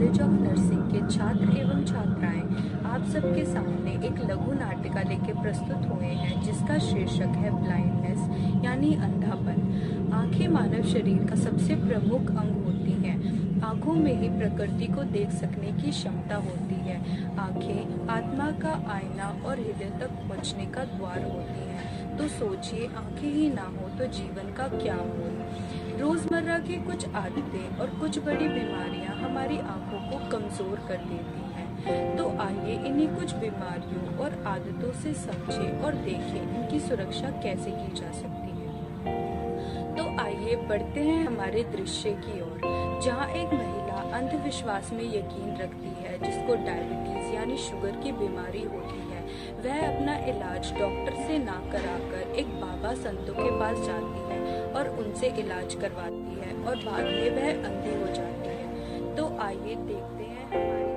College of nursing के छात्र एवं छात्राएं आप सबके सामने एक लघु नाटिका लेके प्रस्तुत हुए हैं जिसका शीर्षक है ब्लाइंडनेस यानी अंधापन। आंखें मानव शरीर का सबसे प्रमुख अंग होती हैं। आंखों में ही प्रकृति को देख सकने की क्षमता होती है। आंखें आत्मा का आईना और हृदय तक पहुंचने का द्वार होती हैं। तो सोचिए, आंखें ही ना हो तो जीवन का क्या हो। रोजमर्रा की कुछ आदतें और कुछ बड़ी बीमारियां हमारी आंखों को कमजोर कर देती हैं। तो आइए इन्हीं कुछ बीमारियों और आदतों से समझें और देखें इनकी सुरक्षा कैसे की जा सकती है। तो आइए बढ़ते हैं हमारे दृश्य की ओर, जहां एक महिला अंधविश्वास में यकीन रखती है जिसको डायबिटीज यानी शुगर की बीमारी होती है। वह अपना इलाज डॉक्टर से ना कराकर एक बाबा संतों के पास जाती है और उनसे इलाज करवाती है और बाद में वह अंधी हो जाती है। तो आइए देखते हैं हमारी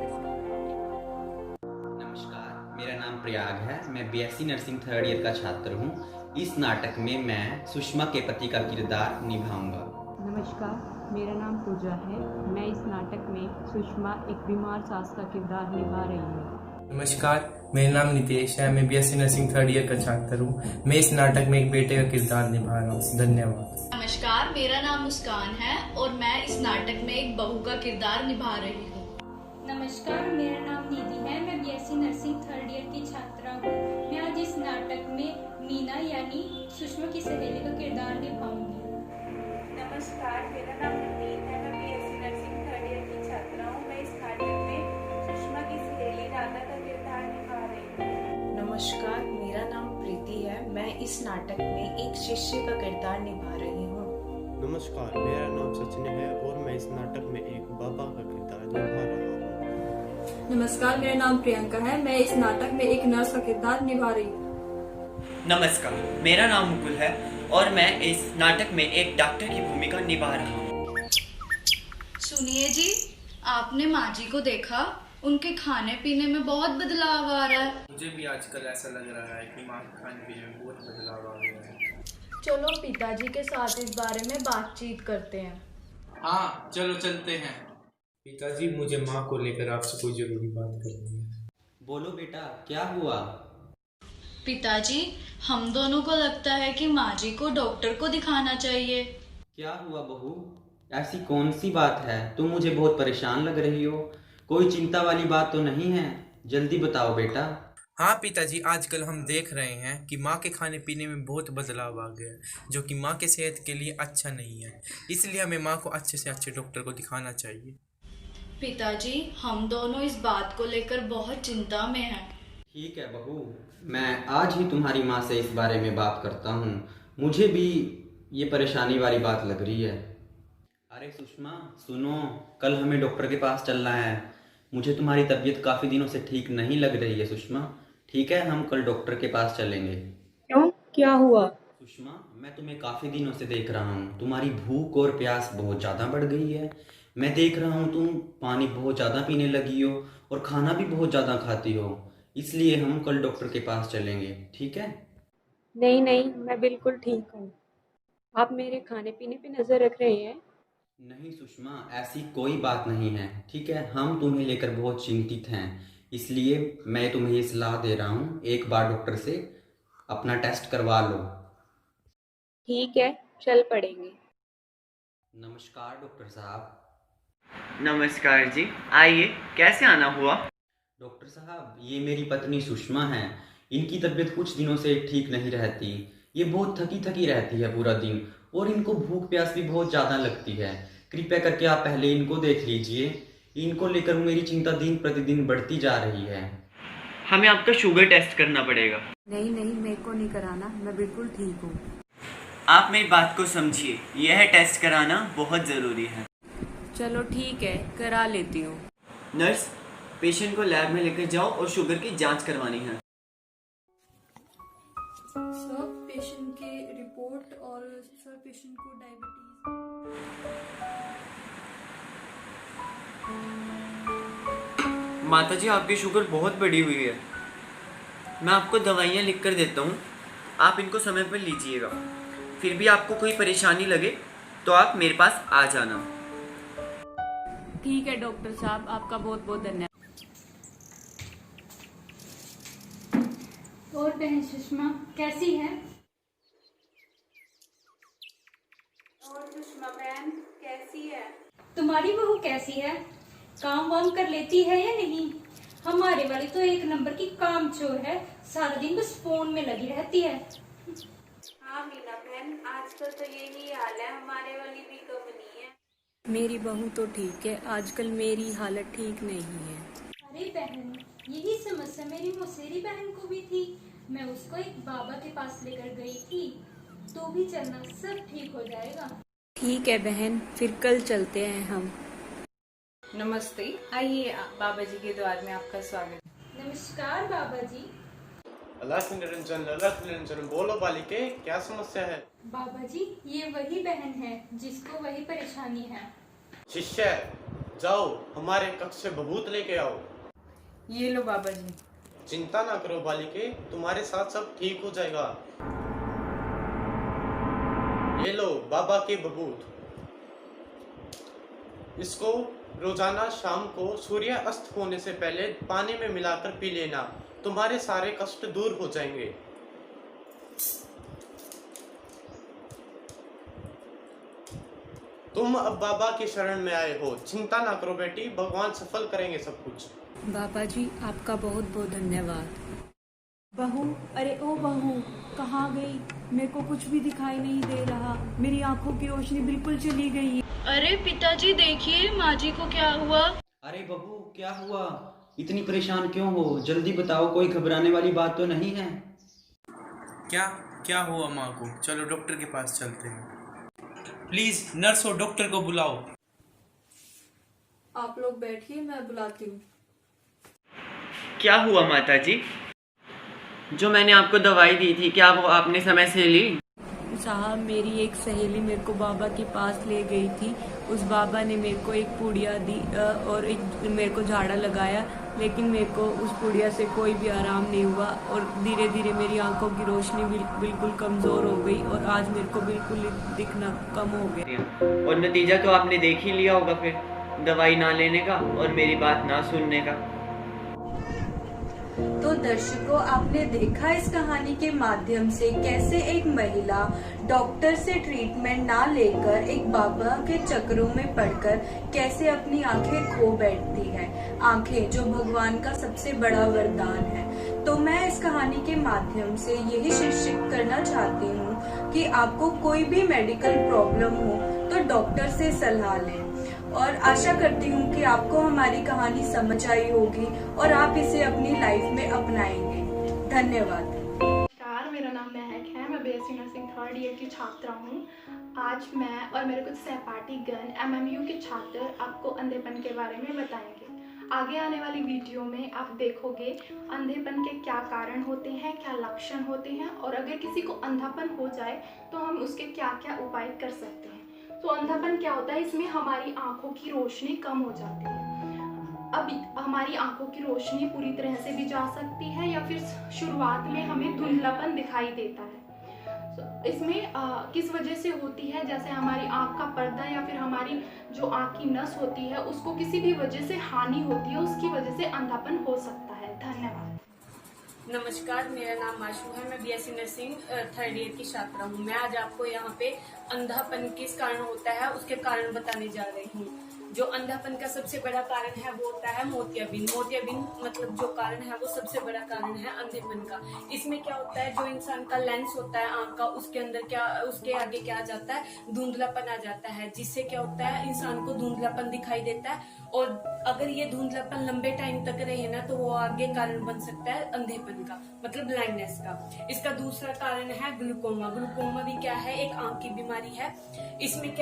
नमस्कार, मेरा नाम प्रयाग है। मैं बीएससी नर्सिंग थर्ड ईयर का छात्र हूँ। इस नाटक में मैं सुषमा के पति का किरदार निभाऊंगा। नमस्कार, मेरा नाम पूजा है। मैं इस नाटक में सुषमा एक बीमार सास का किरदार निभा रही हूँ। नमस्कार, मेरा नाम नितेश है। मैं बीएससी नर्सिंग थर्ड ईयर का छात्र हूँ। मैं इस नाटक में एक बेटे का किरदार निभा रहा हूँ। धन्यवाद। नमस्कार, मेरा नाम मुस्कान है और मैं इस नाटक में एक बहू का किरदार निभा रही हूँ। नमस्कार, मेरा नाम निधि है। मैं बीएससी नर्सिंग थर्ड ईयर की छात्रा हूँ। मैं आज इस नाटक में मीना यानी सुषमा की सहेली का किरदार निभाऊंगी। नमस्कार, मेरा नाम नवीन है। मैं बीएससी नर्सिंग थर्ड ईयर की छात्रा हूँ। मैं इस नाटक में सुषमा की सहेली राधा का किरदार निभा रही हूँ। नमस्कार, मेरा नाम प्रीति है। मैं इस नाटक में एक शिष्य का किरदार निभा रही हूँ। नमस्कार, मेरा नाम सचिन है और मैं इस नाटक में एक बाबा का किरदार निभा रहा हूँ। नमस्कार, मेरा नाम प्रियंका है। मैं इस नाटक में एक नर्स का किरदार निभा रही हूँ। नमस्कार, मेरा नाम मुकुल है और मैं इस नाटक में एक डॉक्टर की भूमिका निभा रहा हूँ। सुनिए जी, आपने माँ जी को देखा? उनके खाने पीने में बहुत बदलाव आ रहा है। मुझे भी आजकल ऐसा लग रहा है कि माँ के खाने पीने में बहुत बदलाव आ गया है। चलो पिताजी के साथ इस बारे में बातचीत करते हैं। हाँ, चलो चलते हैं। पिताजी, मुझे माँ को लेकर आपसे कोई जरूरी बात करनी है। बोलो बेटा, क्या हुआ? पिताजी, हम दोनों को लगता है कि माँ जी को डॉक्टर को दिखाना चाहिए। क्या हुआ बहू? ऐसी कौन सी बात है? तुम मुझे बहुत परेशान लग रही हो। कोई चिंता वाली बात तो नहीं है? जल्दी बताओ बेटा। हाँ पिताजी, आजकल हम देख रहे हैं कि माँ के खाने पीने में बहुत बदलाव आ गया है, जो कि माँ के सेहत के लिए अच्छा नहीं है। इसलिए हमें माँ को अच्छे से अच्छे डॉक्टर को दिखाना चाहिए। पिताजी, हम दोनों इस बात को लेकर बहुत चिंता में हैं। ठीक है बहू, मैं आज ही तुम्हारी माँ से इस बारे में बात करता हूँ। मुझे भी ये परेशानी वाली बात लग रही है। अरे सुषमा, सुनो, कल हमें डॉक्टर के पास चलना है। मुझे तुम्हारी तबीयत काफ़ी दिनों से ठीक नहीं लग रही है सुषमा। ठीक है, हम कल डॉक्टर के पास चलेंगे। क्यों, क्या हुआ? सुषमा, मैं तुम्हें काफ़ी दिनों से देख रहा हूँ। तुम्हारी भूख और प्यास बहुत ज़्यादा बढ़ गई है। मैं देख रहा हूँ तुम पानी बहुत ज़्यादा पीने लगी हो और खाना भी बहुत ज़्यादा खाती हो। इसलिए हम कल डॉक्टर के पास चलेंगे, ठीक है? नहीं नहीं, मैं बिल्कुल ठीक हूँ। आप मेरे खाने पीने पे नजर रख रहे हैं? नहीं सुषमा, ऐसी कोई बात नहीं है, ठीक है? हम तुम्हें लेकर बहुत चिंतित हैं, इसलिए मैं तुम्हें ये सलाह दे रहा हूँ, एक बार डॉक्टर से अपना टेस्ट करवा लो। ठीक है, चल पड़ेंगे। नमस्कार डॉक्टर साहब। नमस्कार जी, आइए, कैसे आना हुआ? डॉक्टर साहब, ये मेरी पत्नी सुषमा है। इनकी तबीयत कुछ दिनों से ठीक नहीं रहती। ये बहुत थकी थकी रहती है पूरा दिन और इनको भूख प्यास भी बहुत ज़्यादा लगती है। कृपया करके आप पहले इनको देख लीजिए। इनको लेकर मेरी चिंता दिन प्रतिदिन बढ़ती जा रही है। हमें आपका शुगर टेस्ट करना पड़ेगा। नहीं नहीं, मेरे को नहीं कराना, मैं बिल्कुल ठीक हूँ। आप मेरी बात को समझिए, यह टेस्ट कराना बहुत ज़रूरी है। चलो ठीक है, करा लेती हूँ। नर्स, पेशेंट को लैब में लेकर जाओ और शुगर की जांच करवानी है। सर, पेशेंट की रिपोर्ट और सर पेशेंट को डायबिटीज। माता जी, आपकी शुगर बहुत बढ़ी हुई है। मैं आपको दवाइयाँ लिख कर देता हूँ, आप इनको समय पर लीजिएगा। फिर भी आपको कोई परेशानी लगे तो आप मेरे पास आ जाना। ठीक है डॉक्टर साहब, आपका बहुत बहुत धन्यवाद। और बहन सुषमा कैसी है? और सुषमा बहन कैसी है? तुम्हारी बहू कैसी है? काम वाम कर लेती है या नहीं? हमारे वाली तो एक नंबर की कामचोर है, सारा दिन बस फोन में लगी रहती है। हाँ मीना बहन, आजकल तो यही हाल है, हमारे वाली भी कम नहीं है। मेरी बहू तो ठीक है, आजकल मेरी हालत ठीक नहीं है। अरे बहन, यही समस्या मेरी मौसेरी बहन को भी थी। मैं उसको एक बाबा के पास लेकर गई थी, तो भी चलना सब ठीक हो जाएगा। ठीक है बहन, फिर कल चलते हैं हम। नमस्ते, आइए बाबा जी के द्वार में आपका स्वागत। नमस्कार बाबा जी। अलख निरंजन, बोलो बालिके, क्या समस्या है? बाबा जी, ये वही बहन है जिसको वही परेशानी है। शिष्य, जाओ हमारे कक्ष से बबूत लेके आओ। ये लो बाबा जी। चिंता ना करो बालिके, तुम्हारे साथ सब ठीक हो जाएगा। ये लो बाबा के बबूत। इसको रोजाना शाम को सूर्य अस्त होने से पहले पानी में मिलाकर पी लेना, तुम्हारे सारे कष्ट दूर हो जाएंगे। तुम अब बाबा की शरण में आए हो, चिंता ना करो बेटी, भगवान सफल करेंगे सब कुछ। बाबा जी, आपका बहुत बहुत धन्यवाद। बहू, अरे ओ बहू, कहाँ गई? मेरे को कुछ भी दिखाई नहीं दे रहा, मेरी आंखों की रोशनी बिल्कुल चली गई। अरे पिताजी देखिए, माँ जी को क्या हुआ? अरे बहू, क्या हुआ? इतनी परेशान क्यों हो? जल्दी बताओ, कोई घबराने वाली बात तो नहीं है? क्या हुआ माँ को? चलो डॉक्टर के पास चलते हैं। प्लीज नर्स और डॉक्टर को बुलाओ। आप लोग बैठिए, मैं बुलाती हूँ। क्या हुआ माता जी? जो मैंने आपको दवाई दी थी, क्या वो आपने समय से ली? साहब, मेरी एक सहेली मेरे को बाबा के पास ले गई थी। उस बाबा ने मेरे को एक पुड़िया दी और एक मेरे को झाड़ा लगाया, लेकिन मेरे को उस पुड़िया से कोई भी आराम नहीं हुआ और धीरे धीरे मेरी आंखों की रोशनी बिल्कुल कमज़ोर हो गई और आज मेरे को बिल्कुल दिखना कम हो गया। और नतीजा तो आपने देख ही लिया होगा फिर, दवाई ना लेने का और मेरी बात ना सुनने का। तो दर्शकों, आपने देखा इस कहानी के माध्यम से कैसे एक महिला डॉक्टर से ट्रीटमेंट ना लेकर एक बाबा के चक्रों में पड़कर कैसे अपनी आंखें खो बैठती है, आंखें जो भगवान का सबसे बड़ा वरदान है। तो मैं इस कहानी के माध्यम से यही शिक्षित करना चाहती हूँ कि आपको कोई भी मेडिकल प्रॉब्लम हो तो डॉक्टर से सलाह लें। और आशा करती हूँ कि आपको हमारी कहानी समझ आई होगी और आप इसे अपनी लाइफ में अपनाएंगे। धन्यवाद। नमस्कार, मेरा नाम महक है, मैं बीएससी नर्सिंग थर्ड ईयर की छात्रा हूँ। आज मैं और मेरे कुछ सहपाठीगण एमएमयू के छात्र आपको अंधेपन के बारे में बताएंगे। आगे आने वाली वीडियो में आप देखोगे अंधेपन के क्या कारण होते हैं, क्या लक्षण होते हैं और अगर किसी को अंधापन हो जाए तो हम उसके क्या क्या उपाय कर सकते हैं। तो अंधापन क्या होता है? इसमें हमारी आंखों की रोशनी कम हो जाती है। अब हमारी आंखों की रोशनी पूरी तरह से भी जा सकती है या फिर शुरुआत में हमें धुंधलापन दिखाई देता है। इसमें किस वजह से होती है? जैसे हमारी आंख का पर्दा या फिर हमारी जो आंख की नस होती है उसको किसी भी वजह से हानि होती है, उसकी वजह से अंधापन हो सकता है। धन्यवाद। नमस्कार, मेरा नाम आशु है, मैं बीएससी नर्सिंग थर्ड ईयर की छात्रा हूँ। मैं आज आपको यहाँ पे अंधापन किस कारण होता है उसके कारण बताने जा रही हूँ। जो अंधापन का सबसे बड़ा कारण है वो होता है मोतियाबिंद। मोतियाबिंद मतलब जो कारण है वो सबसे बड़ा कारण है अंधेपन का। इसमें क्या होता है, जो इंसान का लेंस होता है आंख का, उसके अंदर क्या, उसके आगे क्या आ जाता है, धुंधलापन आ जाता है, जिससे क्या होता है इंसान को धुंधलापन दिखाई देता है। और अगर ये धुंधलापन लंबे टाइम तक रहे ना तो वो आगे कारण बन सकता है अंधेपन का, मतलब ब्लाइंडनेस का। इसका दूसरा कारण है ग्लूकोमा। ग्लूकोमा भी क्या है, एक आंख की बीमारी है। इसमें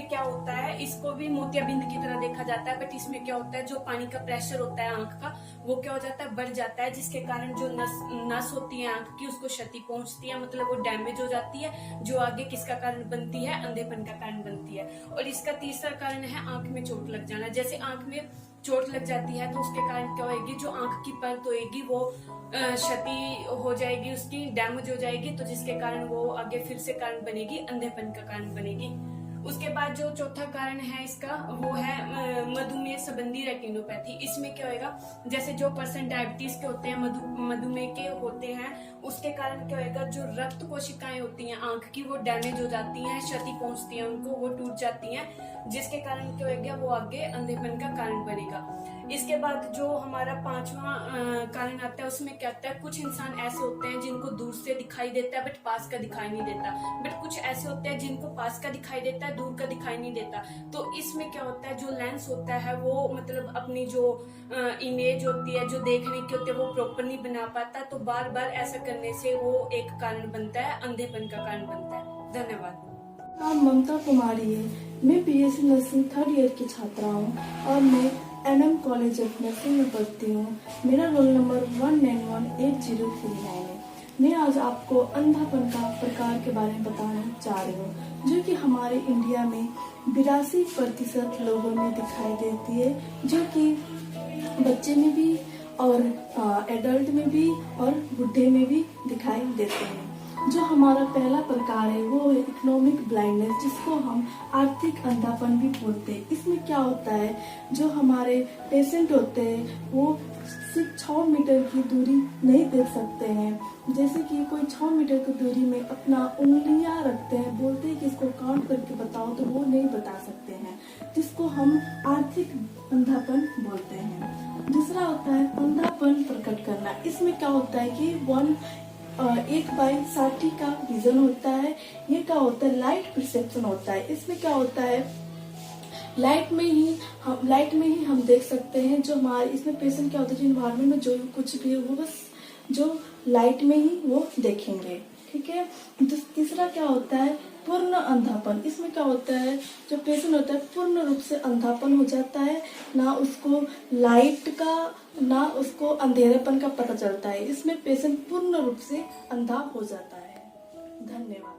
क्या होता है, इसको भी मोतियाबिंद की तरह देखा जाता है, बट इसमें क्या होता है, जो पानी का प्रेशर होता है आंख का वो क्या हो जाता है, बढ़ जाता है, जिसके कारण जो नस होती है आंख की उसको क्षति पहुंचती है, मतलब वो डैमेज हो जाती है, जो आगे किसका कारण बनती है, अंधेपन का कारण बनती है। और इसका तीसरा कारण है आंख में चोट लग जाना। जैसे आंख में चोट लग जाती है तो उसके कारण क्या होगी, जो आंख की परत होगी वो क्षति हो जाएगी, उसकी डैमेज हो जाएगी, तो जिसके कारण वो आगे फिर से कारण बनेगी, अंधेपन का कारण बनेगी। उसके बाद जो चौथा कारण है इसका वो है मधुमेह संबंधी रेटिनोपैथी। इसमें क्या होएगा, जैसे जो पर्सन डायबिटीज के होते हैं, मधुमेह के होते हैं, उसके कारण क्या होएगा, जो रक्त कोशिकाएं होती हैं आंख की वो डैमेज हो जाती हैं, क्षति पहुंचती है उनको, वो टूट जाती हैं, जिसके कारण क्या होएगा वो आगे अंधेपन का कारण बनेगा। इसके बाद जो हमारा 5वां कारण आता है उसमें क्या आता है, कुछ इंसान ऐसे होते हैं जिनको दूर से दिखाई देता है बट पास का दिखाई नहीं देता, बट कुछ ऐसे होते हैं जिनको पास का दिखाई देता है दूर का दिखाई नहीं देता। तो इसमें क्या होता है, जो लेंस होता है वो मतलब अपनी जो इमेज होती है जो देखने की होती है वो प्रॉपर नहीं बना पाता, तो बार बार ऐसा करने से वो एक कारण बनता है, अंधेपन का कारण बनता है। धन्यवाद। नाम ममता कुमारी है, मैं बीएससी नर्सिंग 3rd ईयर की छात्रा हूँ और मैं एनएम कॉलेज ऑफ नर्सिंग में पढ़ती हूँ। मेरा रोल नंबर 191803 है। मैं आज आपको अंधापन का प्रकार के बारे में बताने जा रही हूँ, जो कि हमारे इंडिया में 82% लोगों में दिखाई देती है, जो कि बच्चे में भी और एडल्ट में भी और बुढ़े में भी दिखाई देते हैं। जो हमारा पहला प्रकार है वो है इकोनॉमिक ब्लाइंडनेस, जिसको हम आर्थिक अंधापन भी बोलते हैं। इसमें क्या होता है, जो हमारे पेशेंट होते हैं वो सिर्फ 6 मीटर की दूरी नहीं देख सकते हैं। जैसे कि कोई 6 मीटर की दूरी में अपना उंगलियां रखते हैं, बोलते हैं कि इसको काउंट करके बताओ, तो वो नहीं बता सकते हैं, जिसको हम आर्थिक अंधापन बोलते हैं। दूसरा होता है अंधापन प्रकट करना। इसमें क्या होता है कि 1/60 का विजन होता है। ये क्या होता है, लाइट परसेप्शन होता है। इसमें क्या होता है, लाइट में ही हम देख सकते हैं। जो हमारे इसमें पेशेंट क्या होता है, जो इन्वायरमेंट में जो कुछ भी है वो बस जो लाइट में ही वो देखेंगे, ठीक है। तीसरा क्या होता है, पूर्ण अंधापन। इसमें क्या होता है, जो पेशेंट होता है पूर्ण रूप से अंधापन हो जाता है, ना उसको लाइट का ना उसको अंधेरेपन का पता चलता है। इसमें पेशेंट पूर्ण रूप से अंधा हो जाता है। धन्यवाद।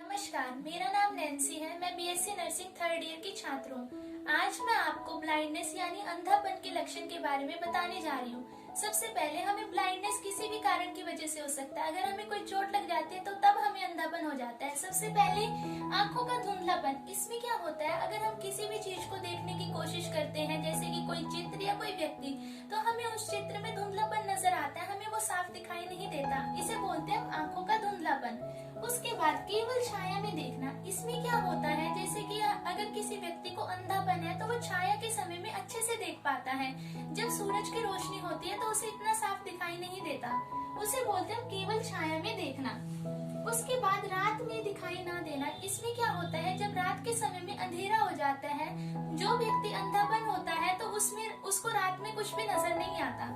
नमस्कार, मेरा नाम नैन्सी है। मैं बीएससी नर्सिंग 3rd ईयर की छात्र हूँ। आज मैं आपको ब्लाइंडनेस यानी अंधापन के लक्षण के बारे में बताने जा रही हूँ। सबसे पहले हमें ब्लाइंडनेस किसी भी कारण की वजह से हो सकता है। अगर हमें कोई चोट लग जाती है तो तब हमें अंधापन हो जाता है। सबसे पहले आंखों का धुंधलापन। इसमें क्या होता है, अगर हम किसी भी चीज को देखने की कोशिश करते हैं, जैसे कि कोई चित्र या कोई व्यक्ति, तो हमें उस चित्र में धुंधलापन नजर आता है, हमें वो साफ दिखाई नहीं देता। इसे बोलते हैं आंखों का धुंधलापन। उसके बाद केवल छाया में देखना। इसमें क्या होता है, जैसे कि अगर किसी व्यक्ति को अंधापन है तो वो छाया के समय में अच्छे से देख पाता है। जब सूरज की रोशनी होती है तो उसे इतना साफ दिखाई नहीं देता, उसे बोलते हैं केवल छाया में देखना। उसके बाद रात में दिखाई ना देना। इसमें क्या होता है, जब रात के समय में अंधेरा हो जाता है, जो व्यक्ति अंधापन होता है तो उसको रात में कुछ भी नजर नहीं आता।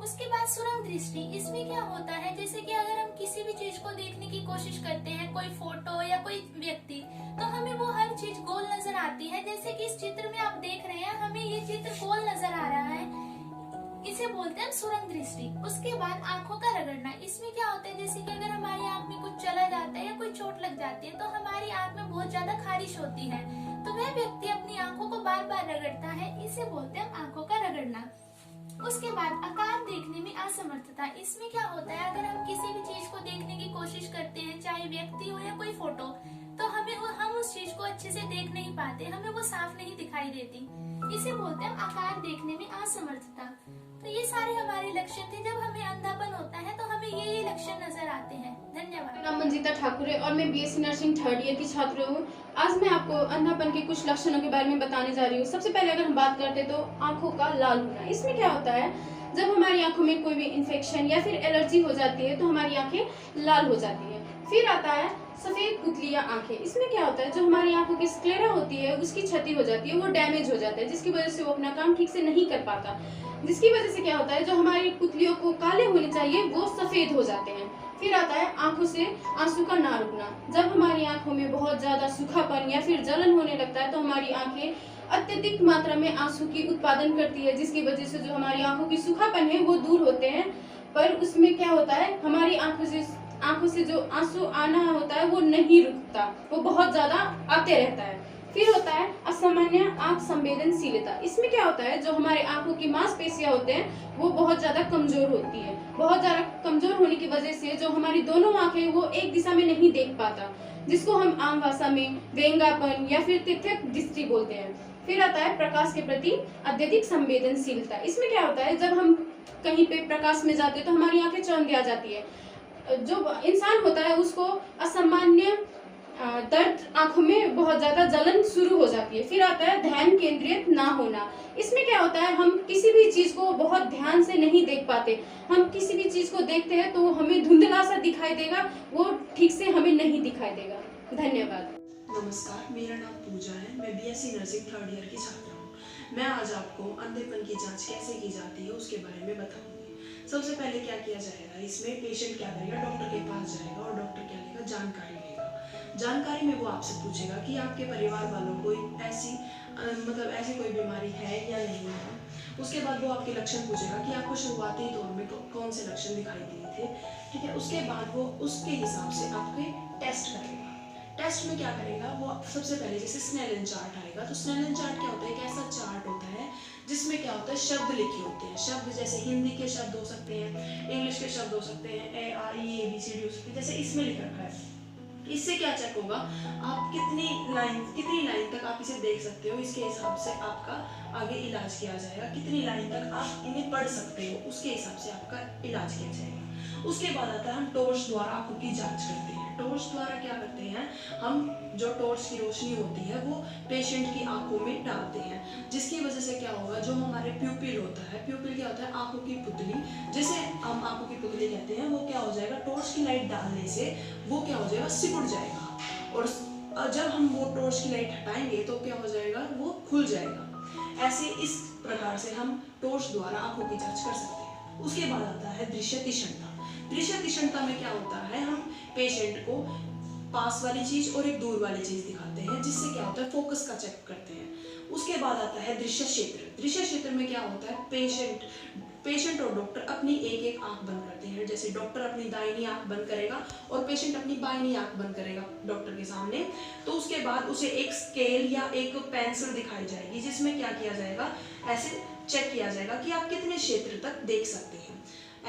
उसके बाद सुरंग दृष्टि। इसमें क्या होता है, जैसे कि अगर हम किसी भी चीज को देखने की कोशिश करते हैं, कोई फोटो या कोई व्यक्ति, तो हमें वो हर चीज गोल नजर आती है। जैसे कि इस चित्र में आप देख रहे हैं, हमें ये चित्र गोल नजर आ रहा है, इसे बोलते हैं सुरंग दृष्टि। उसके बाद आंखों का रगड़ना। इसमें क्या होता है, जैसे कि अगर हमारी आंख में कुछ चला जाता है या कोई चोट लग जाती है तो हमारी आंख में बहुत ज्यादा खारिश होती है, तो वह व्यक्ति अपनी आंखों को बार बार रगड़ता है, इसे बोलते हैं आंखों का रगड़ना। उसके बाद आकार देखने में असमर्थता। इसमें क्या होता है, अगर हम किसी भी चीज को देखने की कोशिश करते हैं, चाहे व्यक्ति हो या कोई फोटो, तो हम उस चीज को अच्छे से देख नहीं पाते, हमें वो साफ नहीं दिखाई देती, इसे बोलते हैं आकार देखने में असमर्थता। तो ये सारे हमारे लक्षण थे। जब हमें अंधापन होता है तो हमें ये लक्षण नजर आते हैं। धन्यवाद। मेरा नाम मंजिता ठाकुर है और मैं बीएससी नर्सिंग 3rd ईयर की छात्र हूँ। आज मैं आपको अंधापन के कुछ लक्षणों के बारे में बताने जा रही हूँ। सबसे पहले अगर हम बात करते हैं तो आंखों का लाल होना। इसमें क्या होता है, जब हमारी आंखों में कोई भी इन्फेक्शन या फिर एलर्जी हो जाती है तो हमारी आंखें लाल हो जाती है। फिर आता है सफेद पुतली या आंखें। इसमें क्या होता है, जो हमारी आंखों की स्क्लेरा होती है उसकी क्षति हो जाती है, वो डैमेज हो जाता है, जिसकी वजह से वो अपना काम ठीक से नहीं कर पाता, जिसकी वजह से क्या होता है, जो हमारी पुतलियों को काले होने चाहिए वो सफेद हो जाते हैं। फिर आता है आंखों से आंसू का ना रुकना। जब हमारी आंखों में बहुत ज्यादा सूखापन या फिर जलन होने लगता है तो हमारी आंखें अत्यधिक मात्रा में आंसू की उत्पादन करती है, जिसकी वजह से जो हमारी आंखों की सूखापन है वो दूर होते हैं। पर उसमें क्या होता है, हमारी आंखों से जो आंसू आना होता है वो नहीं रुकता, वो बहुत ज्यादा आते रहता है। फिर होता है असामान्य आंख संवेदनशीलता। इसमें क्या होता है, जो हमारे आंखों की मांसपेशियां होते हैं वो बहुत ज्यादा कमजोर होती है। बहुत ज्यादा कमजोर होने की वजह से जो हमारी दोनों आंखें वो एक दिशा में नहीं देख पाता, जिसको हम आम भाषा में व्यंगापन या फिर तित्यक दृष्टि बोलते हैं। फिर आता है प्रकाश के प्रति अत्यधिक संवेदनशीलता। इसमें क्या होता है, जब हम कहीं पे प्रकाश में जाते हैं तो हमारी आंखें चौंध आ जाती है। जो इंसान होता है उसको असामान्य दर्द, आंखों में बहुत ज्यादा जलन शुरू हो जाती है। फिर आता है ध्यान केंद्रित ना होना। इसमें क्या होता है, हम किसी भी चीज को बहुत ध्यान से नहीं देख पाते। हम किसी भी चीज को देखते हैं तो हमें धुंधला सा दिखाई देगा, वो ठीक से हमें नहीं दिखाई देगा। धन्यवाद। नमस्कार, मेरा नाम पूजा है। मैं बीएससी नर्सिंग 3rd ईयर की छात्रा हूँ। मैं आज आपको अंधेपन की जांच कैसे की जाती है उसके बारे में बताऊंगी। सबसे पहले क्या किया जाएगा, इसमें पेशेंट क्या करेगा, डॉक्टर के पास जाएगा और डॉक्टर क्या लेगा, जानकारी लेगा। जानकारी में वो आपसे पूछेगा कि आपके परिवार वालों को ऐसी कोई बीमारी है या नहीं है। उसके बाद वो आपके लक्षण पूछेगा कि आपको शुरुआती दौर में कौन से लक्षण दिखाई दिए थे, ठीक है। उसके बाद वो उसके हिसाब से आपके टेस्ट करेगा। टेस्ट में क्या करेगा, वो सबसे पहले जैसे स्नेलन चार्ट आएगा, तो स्नेलन चार्ट क्या होता है, एक ऐसा चार्ट होता है जिसमें क्या होता है, शब्द लिखे होते हैं। शब्द जैसे हिंदी के शब्द हो सकते हैं, इंग्लिश के शब्द हो सकते हैं, ARE ABCD हो सकते हैं, जैसे इसमें लिख रखा है। इससे क्या चेक होगा, आप कितनी लाइन तक आप इसे देख सकते हो, इसके हिसाब से आपका आगे इलाज किया जाएगा। कितनी लाइन तक आप इन्हें पढ़ सकते हो, उसके हिसाब से आपका इलाज किया जाएगा। उसके बाद आता है हम टॉर्च द्वारा आंखों की जांच करते हैं। टॉर्च द्वारा क्या करते हैं, हम जो टॉर्च की रोशनी होती है वो पेशेंट की आंखों में डालते हैं, जिसकी वजह से क्या होगा, जो हमारे प्यूपिल होता है, प्यूपिल क्या होता है, आंखों की पुतली, जिसे हम आंखों की पुतली कहते हैं, वो क्या हो जाएगा, टॉर्च की लाइट डालने से वो क्या हो जाएगा, सिकुड़ जाएगा। और जब हम वो टॉर्च की लाइट हटाएंगे तो क्या हो जाएगा, वो खुल जाएगा। ऐसे इस प्रकार से हम टॉर्च द्वारा आंखों की जांच कर सकते हैं। उसके बाद आता है दृश्य तीक्ष्णता। दृश्य तीक्ष्णता में क्या होता है, हम पेशेंट को पास वाली चीज और एक दूर वाली चीज दिखाते हैं, जिससे क्या होता है, फोकस का चेक करते हैं। उसके बाद आता है दृश्य क्षेत्र। दृश्य क्षेत्र में क्या होता है, पेशेंट और डॉक्टर अपनी एक एक आंख बंद करते हैं। जैसे डॉक्टर अपनी दाहिनी आंख बंद करेगा और पेशेंट अपनी बाईनी आंख बंद करेगा डॉक्टर के सामने। तो उसके बाद उसे एक स्केल या एक पेंसिल दिखाई जाएगी, जिसमें क्या किया जाएगा, ऐसे चेक किया जाएगा कि आप कितने क्षेत्र तक देख सकते हैं।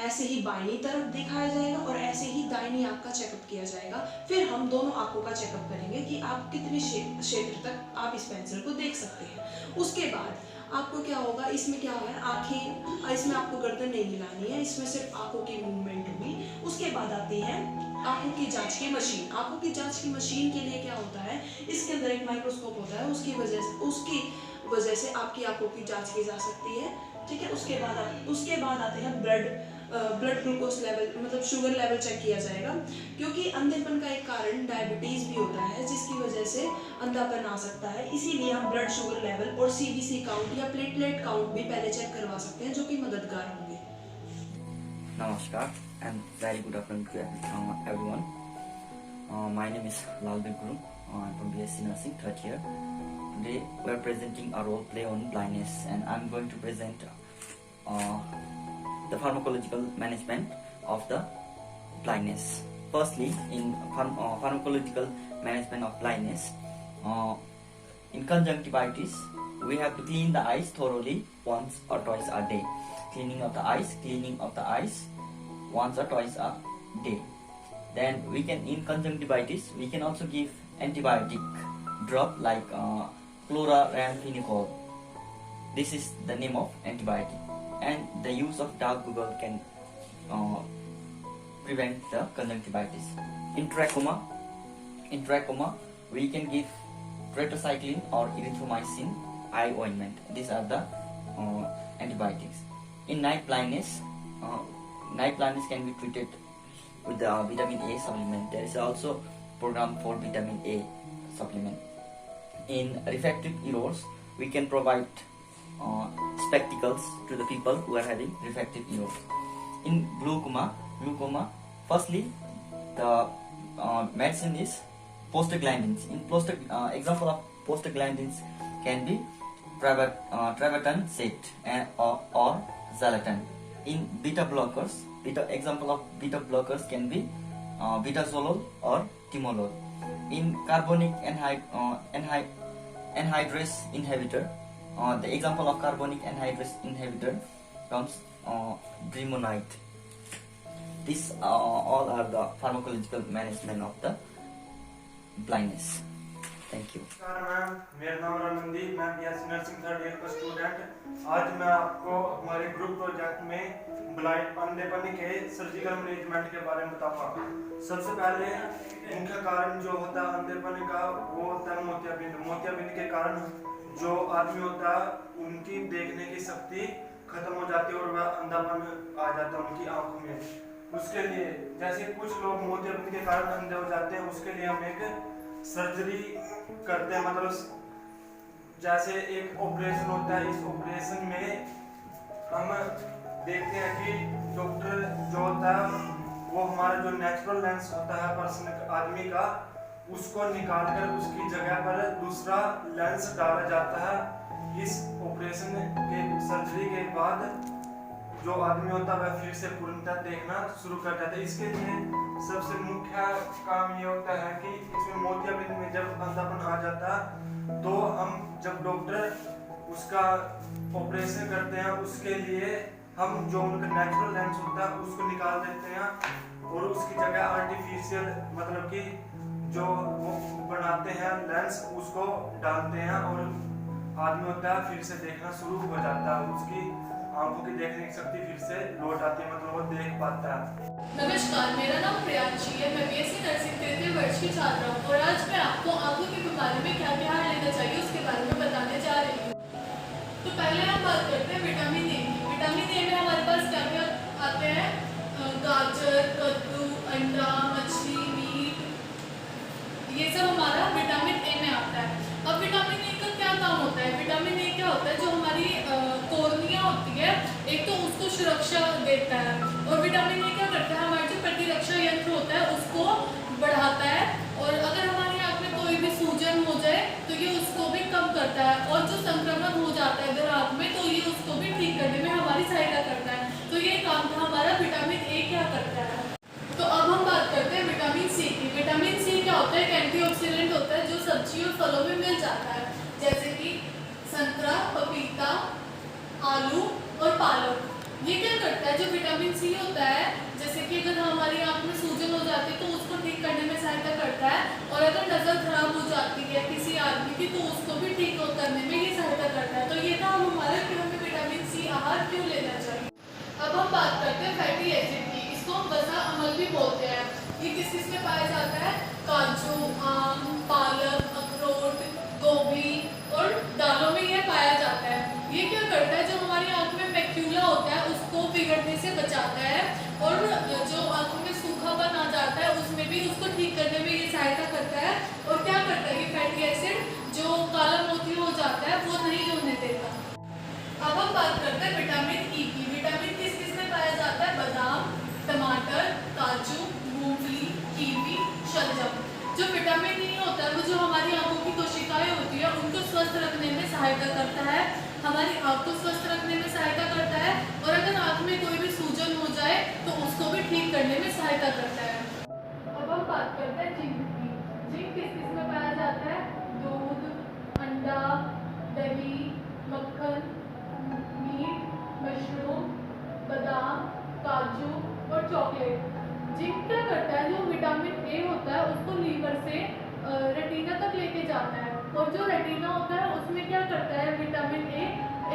ऐसे ही बाईनी तरफ दिखाया जाएगा और ऐसे ही दाहिनी आंख का चेकअप किया जाएगा। फिर हम दोनों आंखों का चेकअप करेंगे कि आप कितने क्षेत्र तक आप इस पेंसिल को देख सकते हैं। उसके बाद आपको क्या होगा, इसमें क्या है, आंखें, इसमें आपको गर्दन नहीं हिलानी है, इसमें सिर्फ आंखों की मूवमेंट होगी। उसके बाद आती है आंखों की जांच की मशीन। आंखों की जांच की मशीन के लिए क्या होता है, इसके अंदर एक माइक्रोस्कोप होता है, उसकी वजह से आपकी आंखों की जांच की जा सकती है, ठीक है। उसके बाद आते हैं ब्लड ग्लूकोज लेवल, मतलब शुगर लेवल चेक किया जाएगा, क्योंकि अंधेपन का एक कारण डायबिटीज भी होता है, जिसकी वजह से अंधापन आ सकता है। इसीलिए हम ब्लड शुगर लेवल और CBC काउंट या प्लेटलेट काउंट भी पहले चेक करवा सकते हैं, जो कि मददगार होंगे। Namaskar and very good afternoon to everyone. My name is Lalbir Guru. I'm from BSc Nursing 3rd year. Today we are presenting a role play on blindness, and I'm going to present the pharmacological management of the blindness. Firstly, in pharmacological management of blindness, in conjunctivitis, we have to clean the eyes thoroughly once or twice a day. Cleaning of the eyes once or twice a day. Then we can, in conjunctivitis, we can also give antibiotic drop like chloramphenicol. This is the name of antibiotic, and the use of dark Google can prevent the conjunctivitis. In trachoma, we can give tetracycline or erythromycin eye ointment. These are the antibiotics. In night blindness can be treated with the vitamin A supplement. There is also program for vitamin A supplement. In refractive errors, we can provide spectacles to the people who are having refractive errors. In glaucoma, firstly, the medicine is prostaglandins. Example of prostaglandins can be travatan set or Xalatan. In example of beta blockers can be betazolol or timolol. In carbonic anhydrase inhibitor, the example of carbonic anhydrase inhibitor comes bremonide. These all are the pharmacological management of the blindness. Thank you. नमस्कार ma'am, मेरा नाम रमनदीप, मैं BSc nursing third year का student. आज मैं आपको हमारे group project में ब्लाइंड अंधेपन के सर्जिकल मैनेजमेंट के बारे में बताऊंगा। सबसे पहले मुख्य कारण जो होता है अंधेपन का वो होता है मोतियाबिंद। मोतियाबिंद के कारण जो आदमी होता है उनकी देखने की शक्ति खत्म हो जाती है और वह अंधापन आ जाता है उनकी आंखों में। उसके लिए जैसे कुछ लोग मोतियाबिंद के कारण अंधे हो जाते हैं, उसके लिए हम एक सर्जरी करते हैं। मतलब जैसे एक ऑपरेशन होता है, इस ऑपरेशन में हम देखते हैं कि डॉक्टर जो होता है वो हमारा जो नेचुरल लेंस होता है पर्सन आदमी का, उसको निकालकर उसकी जगह पर दूसरा लेंस डाला जाता है। इस ऑपरेशन के सर्जरी के बाद जो आदमी होता है वह फिर से पूर्णतः देखना शुरू कर जाता है। इसके लिए सबसे मुख्य काम ये होता है कि इसमें मोतियाबिंद में जब अंधापन आ जाता है तो हम जब डॉक्टर उसका ऑपरेशन करते हैं उसके लिए हम जो उनका नेचुरल लेंस होता है उसको निकाल देते हैं और उसकी जगह आर्टिफिशियल मतलब कि जो वो बनाते हैं लेंस उसको डालते हैं और आदमी होता है फिर से देखना शुरू हो जाता है। उसकी आंखों की देखने की शक्ति फिर से लौट आती है, मतलब वो देख पाता है। नमस्कार, मेरा नाम प्रियांशी है, मैं बीएससी नर्सिंग तृतीय वर्ष की छात्रा हूँ और आज मैं आपको आंखों की बीमारी में क्या ध्यान लेना चाहिए उसके बारे में बताने जा रही हूँ। तो पहले हम बात करते हैं विटामिन ए की। विटामिन ए में हमारे पास क्या क्या आते हैं? गाजर, कद्दू, अंडा, मछली, मीट, ये सब हमारा विटामिन ए में आता है। अब विटामिन ए का क्या काम होता है? विटामिन ए क्या होता है, जो हमारी कोर्निया होती है एक तो उसको सुरक्षा देता है और विटामिन ए क्या करता है, हमारा जो प्रतिरक्षा यंत्र होता है उसको बढ़ाता है और अगर हमारी आँख में कोई भी सूजन हो जाए तो ये उसको भी कम करता है और जो संक्रमण हो जाता है अगर आँख में तो ये उसको भी ठीक करने में हमारी सहायता करता है। तो ये काम था हमारा विटामिन ए क्या करता है। तो अब हम बात करते हैं विटामिन सी की। विटामिन सी क्या होता है? एक एंटीऑक्सीडेंट होता है जो सब्जी और फलों में मिल जाता है, जैसे कि संतरा, पपीता, आलू और पालक। ये क्या करता है, जो विटामिन सी होता है, जैसे कि अगर हमारी आंख में सूजन हो जाती है तो उसको ठीक करने में सहायता करता है और अगर नज़र खराब हो जाती है किसी आदमी की तो उसको भी ठीक करने में ये सहायता करता है। तो ये था हमारा कि हमें विटामिन सी आहार क्यों लेना चाहिए। अब हम बात करते हैं फैटी एसिड की। इसको हम वसा अम्ल भी बोलते हैं। ये किस किस में पाया जाता है? काजू, आम, पालक, अखरोट, गोभी और दालों में यह पाया जाता है। ये क्या करता है, जो हमारी आंख में मैक्यूला होता है उसको बिगड़ने से बचाता है और जो आंखों में सूखापन आ जाता है उसमें भी उसको ठीक करने में ये सहायता करता है। और क्या करता है ये फैटी एसिड, जो काला मोती हो जाता है वो नहीं होने देता। अब हम बात करते हैं विटामिन ई की। विटामिन किस किस में पाया जाता है? बादाम, टमाटर, काजू, मूंगफली, कीवी, शलजम। जो विटामिन ई होता है वो जो हमारी आंखों की कोशिकाएं होती है उनको स्वस्थ रखने में सहायता करता है, हमारी आंख को स्वस्थ रखने में सहायता करता है और अगर आंख में कोई भी सूजन हो जाए तो उसको भी ठीक करने में सहायता करता है। अब हम बात करते हैं जिंक की। जिंक किस किस में पाया जाता है? दूध, अंडा, दही, मक्खन, मीट, मशरूम, बादाम, काजू और चॉकलेट। जिंक क्या करता है, जो विटामिन ए होता है उसको लीवर से रेटिना तक लेके जाता है और जो रेटिना होता है उसमें क्या करता है विटामिन ए,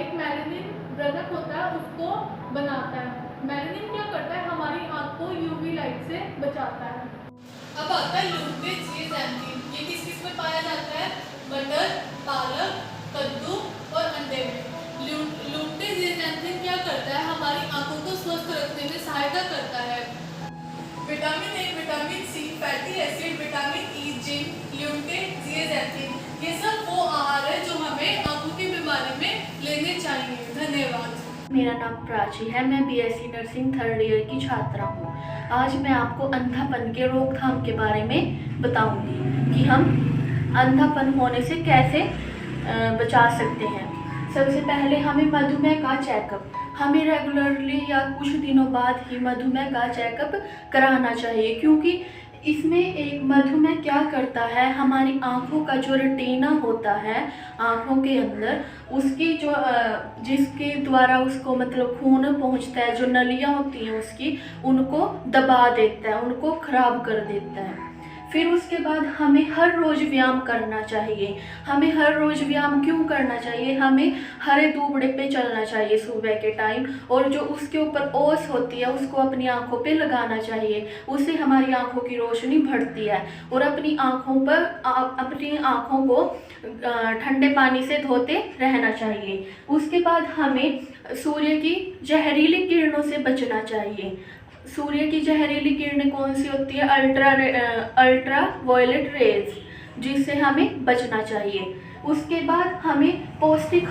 एक मेलानिन व्रणक होता है उसको बनाता है। मेलानिन क्या करता है, हमारी आंख को यूवी लाइट से बचाता है। अब आता है लुटेजेक्सिन। ये किस किस में पाया जाता है? मटर, पालक, कद्दू और अंडे में। लुटेजेक्सिन क्या करता है, हमारी आंखों को स्वस्थ रखने में सहायता करता है। Vitamin A, vitamin C, fatty acid, vitamin E, zinc, ल्यूटेजेक्सिन, ये सब वो आहार है जो हमें आंखों की बीमारी में लेने चाहिए। धन्यवाद। मेरा नाम प्राची है, मैं बीएससी नर्सिंग थर्ड ईयर की छात्रा हूँ। आज मैं आपको अंधापन के रोकथाम के बारे में बताऊंगी कि हम अंधापन होने से कैसे बचा सकते हैं। सबसे पहले हमें मधुमेह का चेकअप, हमें रेगुलरली या कुछ दिनों बाद ही मधुमेह का चेकअप कराना चाहिए, क्योंकि इसमें एक मधुमेह क्या करता है, हमारी आँखों का जो रेटिना होता है आँखों के अंदर, उसकी जो जिसके द्वारा उसको मतलब खून पहुंचता है, जो नलियाँ होती हैं उसकी, उनको दबा देता है, उनको ख़राब कर देता है। फिर उसके बाद हमें हर रोज़ व्यायाम करना चाहिए। हमें हर रोज़ व्यायाम क्यों करना चाहिए? हमें हरे दूबड़े पे चलना चाहिए सुबह के टाइम, और जो उसके ऊपर ओस होती है उसको अपनी आँखों पे लगाना चाहिए। उससे हमारी आँखों की रोशनी बढ़ती है। और अपनी आँखों को ठंडे पानी से धोते रहना चाहिए। उसके बाद हमें सूर्य की जहरीली किरणों से बचना चाहिए। सूर्य की जहरीली किरणें कौन सी होती है? अल्ट्रा वायलेट रेज, जिससे हमें बचना चाहिए। उसके बाद हमें पौष्टिक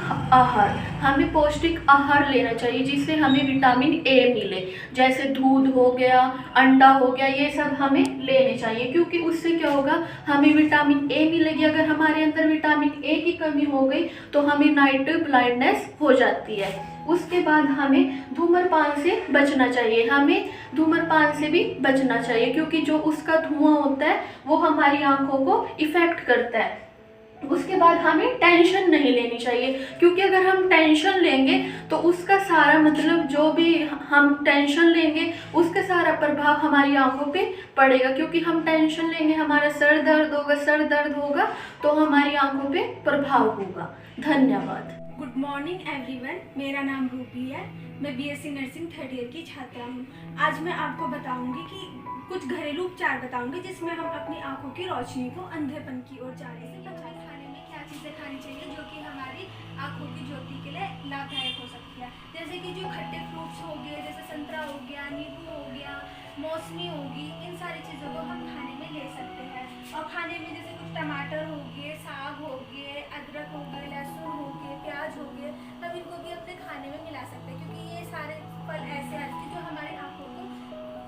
आहार लेना चाहिए, जिससे हमें विटामिन ए मिले। जैसे दूध हो गया, अंडा हो गया, ये सब हमें लेने चाहिए, क्योंकि उससे क्या होगा, हमें विटामिन ए मिलेगी। अगर हमारे अंदर विटामिन ए की कमी हो गई तो हमें नाइट ब्लाइंडनेस हो जाती है। उसके बाद हमें धूम्रपान से बचना चाहिए। हमें धूम्रपान से भी बचना चाहिए, क्योंकि जो उसका धुआं होता है वो हमारी आंखों को इफ़ेक्ट करता है। उसके बाद हमें टेंशन नहीं लेनी चाहिए, क्योंकि अगर हम टेंशन लेंगे तो उसका सारा मतलब जो भी हम टेंशन लेंगे उसका सारा प्रभाव हमारी आंखों पे पड़ेगा। क्योंकि हम टेंशन लेंगे, हमारा सर दर्द होगा तो हमारी आंखों पे प्रभाव होगा। धन्यवाद। गुड मॉर्निंग एवरीवन, मेरा नाम रूपी है। मैं बीएससी नर्सिंग 3rd ईयर की छात्रा हूँ। आज मैं आपको बताऊंगी कि कुछ घरेलू उपचार बताऊंगी जिसमें हम अपनी आंखों की रोशनी को अंधेपन की ओर जाने से बचाएं। खाने में क्या चीज़ें खानी चाहिए जो कि हमारी आंखों की ज्योति के लिए लाभदायक हो सकती है, जैसे कि जो खट्टे फ्रूट्स हो गए, जैसे संतरा हो गया, नींबू हो गया, मौसमी होगी, इन सारी चीज़ों को हम खाने में ले सकते हैं। और खाने में जैसे कुछ टमाटर हो गए, साग हो गए, अदरक हो गए, लहसुन हो गए, प्याज हो गए, हम इनको भी अपने खाने में मिला सकते हैं, क्योंकि ये सारे फल ऐसे हैं जो हमारी आंखों को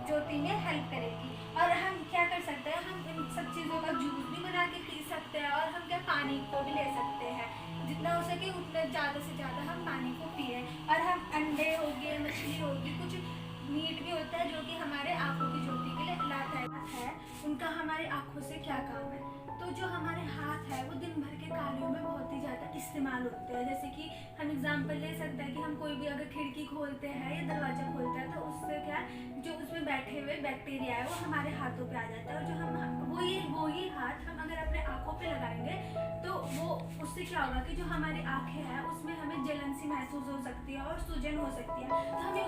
ज्योति में हेल्प करेगी। और हम क्या कर सकते हैं, हम इन सब चीज़ों का जूस भी बना के पी सकते हैं, और हम क्या पानी को भी ले सकते हैं। जितना हो सके उतना ज़्यादा से ज़्यादा हम पानी को पिए। और हम अंडे हो गए, मछली होगी, कुछ मीट भी होता है जो कि हमारे आंखों की ज्योति के लिए लाभदायक है। उनका हमारे आंखों से क्या काम है? तो जो हमारे हाथ है वो दिन भर के कार्यों में बहुत ही ज़्यादा इस्तेमाल होते हैं। जैसे कि हम एग्जांपल ले सकते हैं कि हम कोई भी अगर खिड़की खोलते हैं या दरवाज़ा खोलते हैं तो उससे क्या जो उसमें बैठे हुए बैक्टीरिया है वो हमारे हाथों पे आ जाता है। और जो हम वो ही हाथ हम अगर अपने आँखों पे लगाएंगे तो वो उससे क्या होगा कि जो हमारी आँखें हैं उसमें हमें जलन सी महसूस हो सकती है और सूजन हो सकती है। तो हमें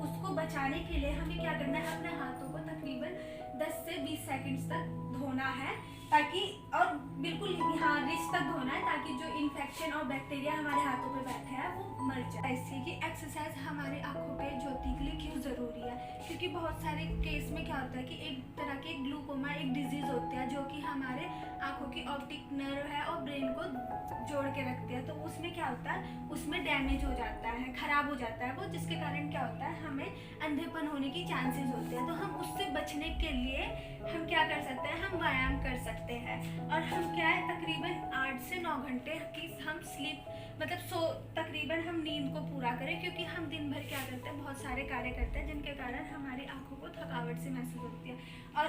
उसको बचाने के लिए हमें क्या करना है, अपने हाथों को तकरीबन 10 से 20 सेकंड्स तक धोना है, ताकि और बिल्कुल यहाँ रिच तक धोना है, ताकि जो इन्फेक्शन और बैक्टीरिया हमारे हाथों पे बैठे हैं वो मर जाए। ऐसे कि एक्सरसाइज हमारी आंखों पे ज्योति के लिए क्यों ज़रूरी है, क्योंकि बहुत सारे केस में क्या होता है कि एक तरह के ग्लूकोमा एक डिजीज़ होता है जो कि हमारे आंखों की ऑप्टिक नर्व है और ब्रेन को जोड़ के रखते हैं। तो उसमें क्या होता है, उसमें डैमेज हो जाता है, ख़राब हो जाता है वो, जिसके कारण क्या होता है, हमें अंधेपन होने की चांसेस होते हैं। तो हम उससे बचने के लिए हम क्या कर सकते हैं, हम व्यायाम कर सकते हैं। और हम क्या है, तकरीबन 8 से 9 घंटे की हम स्लीप तकरीबन हम नींद को पूरा करें, क्योंकि हम दिन भर क्या करते हैं, बहुत सारे कार्य करते हैं जिनके कारण हमारी आंखों को थकावट से महसूस होती है। और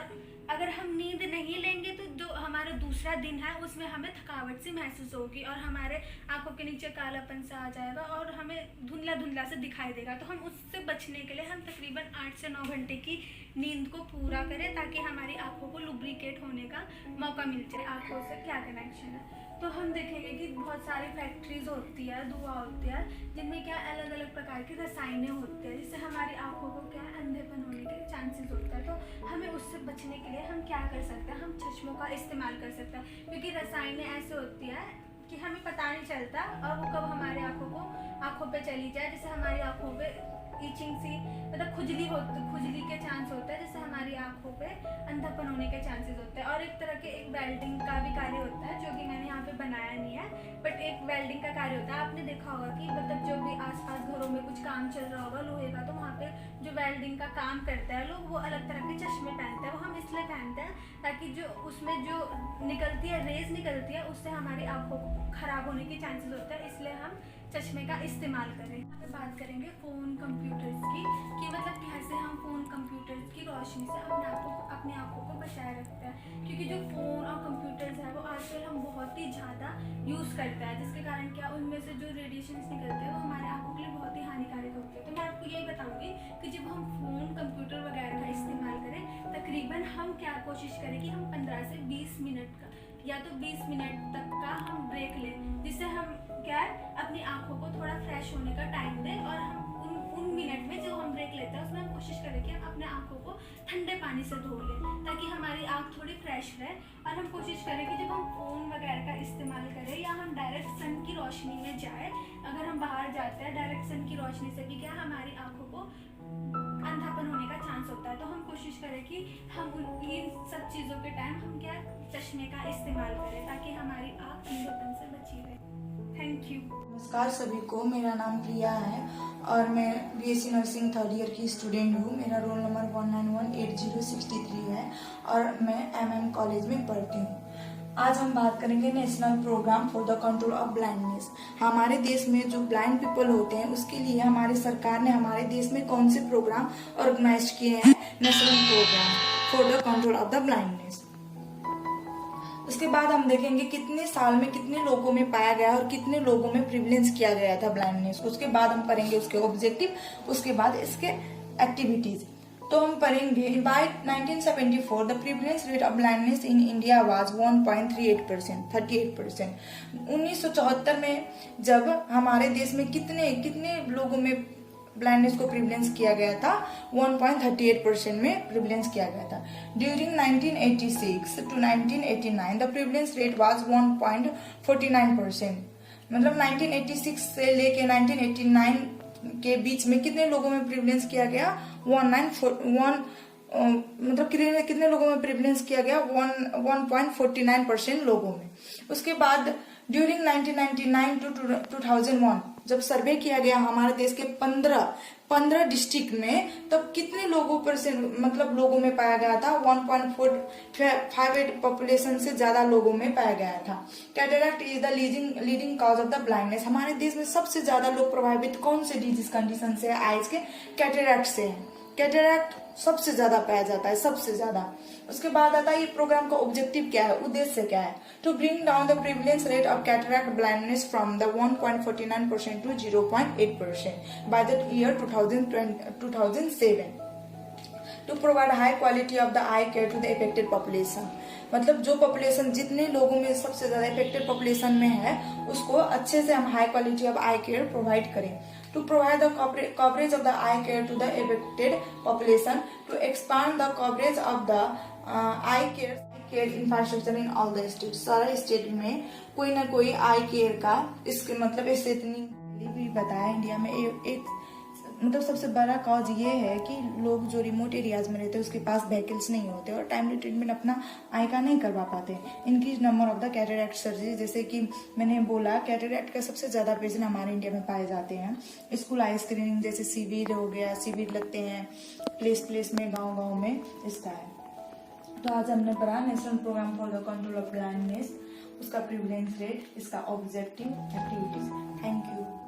अगर हम नींद नहीं लेंगे तो जो हमारा दूसरा दिन है उसमें हमें थकावट सी महसूस होगी और हमारे आंखों के नीचे कालापन सा आ जाएगा और हमें धुंधला धुंधला से दिखाई देगा। तो हम उससे बचने के लिए हम तकरीबन 8 से 9 घंटे की नींद को पूरा करें, ताकि हमारी आंखों को लुब्रिकेट होने का मौका मिल जाए। आंखों से क्या कनेक्शन है, तो हम देखेंगे कि बहुत सारी फैक्ट्रीज होती है, धुआं होती है, जिनमें क्या अलग अलग प्रकार के रसायने होते हैं, जिससे हमारी आंखों को क्या अंधेपन होने के चांसेस होता है। तो हमें उससे बचने के लिए हम क्या कर सकते हैं, हम चश्मों का इस्तेमाल कर सकते हैं, क्योंकि रसायने ऐसे होती है कि हमें पता नहीं चलता और वो कब हमारे आंखों पे चली जाए, जिससे हमारी आंखों पे ईचिंग सी मतलब खुजली के चांस होता है, जिससे हमारी आंखों पे अंधापन होने के चांसेस होते हैं। और एक तरह के एक वेल्डिंग का भी कार्य होता है, जो कि मैंने यहाँ पे बनाया नहीं है, बट एक वेल्डिंग का कार्य होता है। आपने देखा होगा कि मतलब जो भी आसपास घरों में कुछ काम चल रहा होगा लोहे का, तो वहाँ पे जो वेल्डिंग का काम करता है लोग, वो अलग तरह के चश्मे पहनते हैं। वो हम इसलिए पहनते हैं ताकि जो उसमें जो निकलती है रेज निकलती है, उससे हमारी आंखों को खराब होने के चांसेस होते हैं, इसलिए हम चश्मे का इस्तेमाल करें। यहाँ पे बात करेंगे फ़ोन कंप्यूटर्स की, कि मतलब कैसे हम फ़ोन कंप्यूटर्स की रोशनी से अपनी आंखों को बचाए रखते हैं, क्योंकि जो फ़ोन और कंप्यूटर्स है वो आजकल हम बहुत ही ज़्यादा यूज़ करता है, जिसके कारण क्या उनमें से जो रेडिएशन निकलते हैं वो हमारे आंखों के लिए बहुत ही हानिकारक होते हैं। तो मैं आपको यही बताऊंगी कि जब हम फ़ोन, कंप्यूटर वगैरह का इस्तेमाल करें, तकरीबन हम क्या कोशिश करें कि हम 15 से 20 मिनट का या तो 20 मिनट तक का हम ब्रेक लें, जिससे हम क्या है अपनी आंखों को थोड़ा फ्रेश होने का टाइम दें। और हम उन मिनट में जो हम ब्रेक लेते हैं उसमें हम कोशिश करें कि हम अपने आंखों को ठंडे पानी से धो लें, ताकि हमारी आंख थोड़ी फ्रेश रहे। और हम कोशिश करें कि जब हम फ़ोन वगैरह का इस्तेमाल करें या हम डायरेक्ट सन की रोशनी में जाए, अगर हम बाहर जाते हैं डायरेक्ट सन की रोशनी से भी क्या हमारी आंखों को अंधापन होने का चांस होता है। तो हम कोशिश करें कि हम इन सब चीज़ों के टाइम हम क्या चश्मे का इस्तेमाल करें, ताकि हमारी आँख अंधेपन से बची रहे। Thank you. नमस्कार सभी को, मेरा नाम प्रिया है और मैं बीएससी नर्सिंग थर्ड ईयर की स्टूडेंट हूँ। मेरा रोल नंबर 191806 है और मैं एमएम कॉलेज में पढ़ती हूँ। आज हम बात करेंगे national programme for the control of blindness. हमारे देश में जो ब्लाइंड पीपल होते हैं उसके लिए हमारी सरकार ने हमारे देश में कौन से प्रोग्राम ऑर्गेनाइज किए हैं? National programme for the control of the blindness. उसके बाद हम देखेंगे कितने साल में कितने लोगों में पाया गया और कितने लोगों में प्रिवलेंस किया गया था ब्लाइंडनेस। उसके बाद हम पढ़ेंगे उसके ऑब्जेक्टिव, उसके बाद इसके एक्टिविटीज। तो हम पढ़ेंगे by 1974 the prevalence rate of blindness in India was 1.38%। 1974 में जब हमारे देश में कितने लोगों में ब्लाइंडनेस को प्रिवलेंस किया गया था? 1.38% में प्रिवलेंस किया गया था। During 1986 to 1989 the prevalence rate was 1.49%। मतलब 1986 से लेके 1989 के बीच में कितने लोगों में प्रिवलेंस किया गया? मतलब कितने लोगों में प्रिवलेंस किया गया? 1.49% लोगों में। उसके बाद ड्यूरिंग 1999 टू 2001 जब सर्वे किया गया हमारे देश के 15 डिस्ट्रिक्ट में, तब कितने लोगों मतलब लोगों में पाया गया था? 1.58 पॉपुलेशन से ज्यादा लोगों में पाया गया था। Cataract is the leading cause of the blindness. हमारे देश में सबसे ज्यादा लोग प्रभावित कौन से डिजीज कंडीशन से है? आइज के कैटरैक्ट से है। कैटरैक्ट सबसे ज्यादा पाया जाता है, सबसे ज्यादा। उसके बाद आता है ये प्रोग्राम का ऑब्जेक्टिव क्या है, उद्देश्य क्या है? To bring down the prevalence rate of cataract blindness from the 1.49% to 0.8% by the year 2007। To provide high quality of the eye care to the affected population. मतलब जो पॉपुलेशन जितने लोगों में सबसे ज्यादा अफेक्टेड पॉपुलेशन में है उसको अच्छे से हम high quality of I care provide करें। To provide the coverage of the eye care to the affected population, to expand the coverage of the eye care infrastructure in all the states। सारे state में कोई ना कोई आई care का इसके मतलब इससे इतनी भी बताया इंडिया में एक मतलब सबसे बड़ा कॉज ये है कि लोग जो रिमोट एरियाज में रहते हैं उसके पास व्हीकल्स नहीं होते और टाइमली ट्रीटमेंट अपना आई का नहीं करवा पाते। Increase number of the cataract surgery, जैसे कि मैंने बोला कैटरैक्ट का सबसे ज्यादा पेशेंट हमारे इंडिया में पाए जाते हैं। स्कूल आई स्क्रीनिंग जैसे शिविर हो गया, शिविर लगते हैं प्लेस में, गाँव में, इसका है। तो आज हमने पढ़ा national programme for the control of blindness, उसका प्रिवलेंस रेट, इसका ऑब्जेक्टिव, एक्टिविटीज। Thank you.